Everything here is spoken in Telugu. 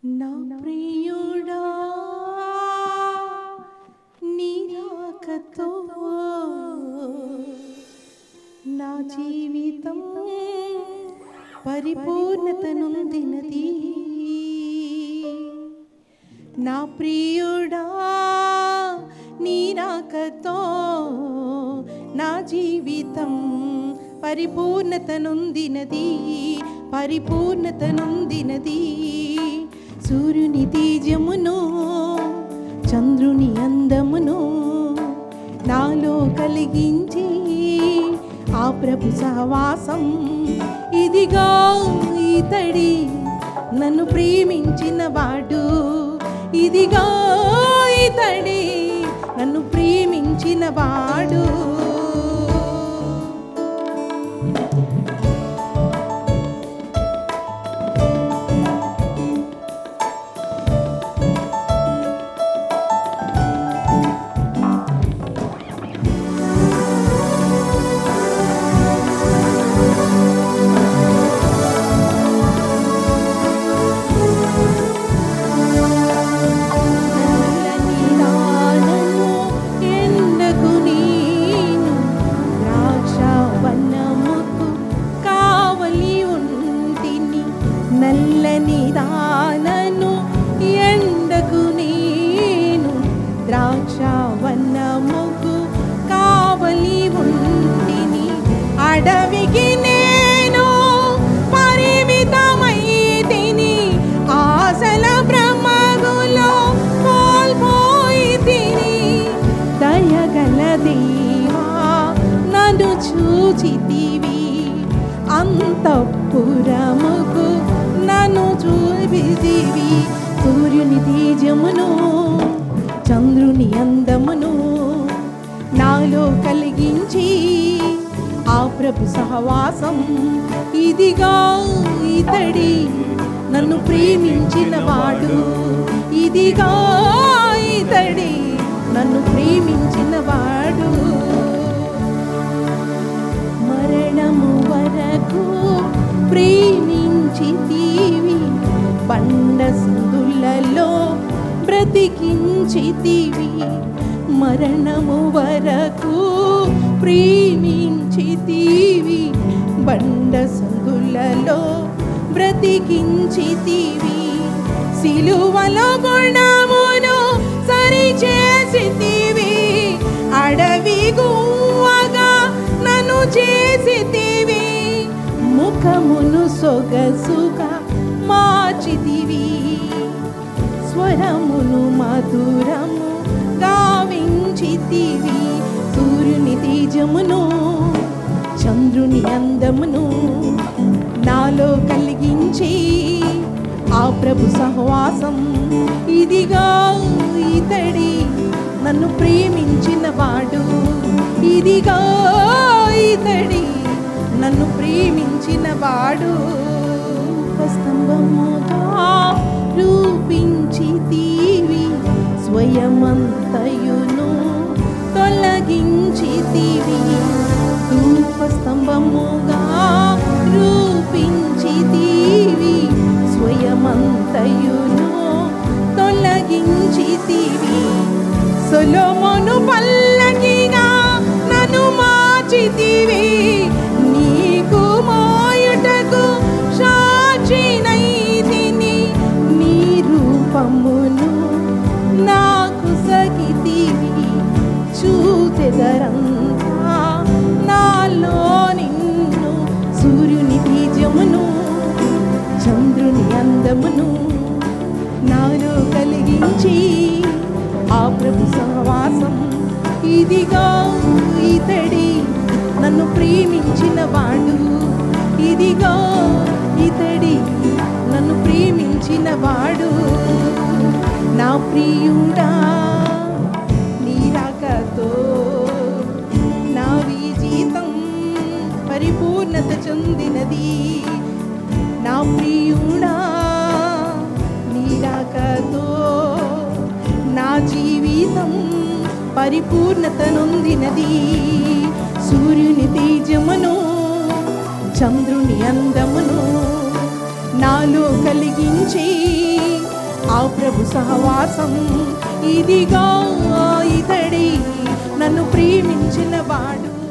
నా ప్రియుడా నీ రాకతో నా జీవితం పరిపూర్ణత నొందినది. నా ప్రియుడా నీ రాకతో నా జీవితం పరిపూర్ణత నొందినది, పరిపూర్ణత నొందినది. సూర్యుని తేజమును చంద్రుని అందమును నాలో కలిగించి ఆ ప్రభు సహవాసం ఇదిగా ఇతడి నన్ను ప్రేమించిన వాడు, ఇదిగా ఇతడి నన్ను ప్రేమించిన వాడు. నల్లని దానను ఎండకు నేను ద్రాక్షవనముకు కావలి ఉంటిని. అడవికి నేను పరిమితమైతిని, ఆశల బ్రహ్మగులో కోల్పోయితిని. దయగల దేవా నన్ను చూచితివి, అంతఃపురముకు నన్ను చూపితివి. సూర్యుని తేజమును చంద్రుని అందమును నాలో కలిగించి ఆ ప్రభు సహవాసం ఇదిగా ఇతడి నన్ను ప్రేమించిన వాడు, ఇదిగా ఇతడి నన్ను ప్రేమించిన వాడు. మరణము వరకు ప్రేమించితివి, బండ సందులలో బ్రతికించితివి. మరణము వరకు ప్రేమించితివి, బండ సందులలో బ్రతికించితివి. సిలువలో గుణమును సరిచేసితివి, అడవి గువ్వగా నన్ను చేసితివి. ముఖమును సొగసుగా మార్చితివి, స్వరమును మధురము గావించితివి. సూర్యుని తేజమును చంద్రుని అందమును నాలో కలిగించి ఆ ప్రభు సహవాసం ఇదిగా ఇతడి నన్ను ప్రేమించిన వాడు, ఇదిగా ఇతడి నన్ను ప్రేమించిన వాడు. స్తంభముగా రూపించితివి, స్వయమంతయును తొలగించితివి. ధూపస్తంభముగా రూపించితివి, స్వయమంతయును తొలగించితివి. సొలొమోను పల్లకిగా నన్ను మార్చితివి, నీకు మోయుటకు సాక్షినైతిని. నీ రూపమును నాకు సగితివి, చూచెదరంతా నాలో నిన్ను. సూర్యుని తేజమును చంద్రుని అందమును నాలో కలిగించి ఆ ప్రభు సహవాసం ఇదిగా ఇతడి నన్ను ప్రేమించిన వాడు, ఇదిగా ఇతడి నన్ను ప్రేమించిన వాడు. నా ప్రియుడా నీ రాకతో నా జీవితం పరిపూర్ణత చెందినది. నా ప్రియుడా నీ రాకతో నా జీవితం పరిపూర్ణత నొందినది. సూర్యుని తేజమును చంద్రుని అందమును నాలో కలిగించే ఆ ప్రభు సహవాసం. ఇదిగా ఇతడే నన్ను ప్రేమించిన వాడు.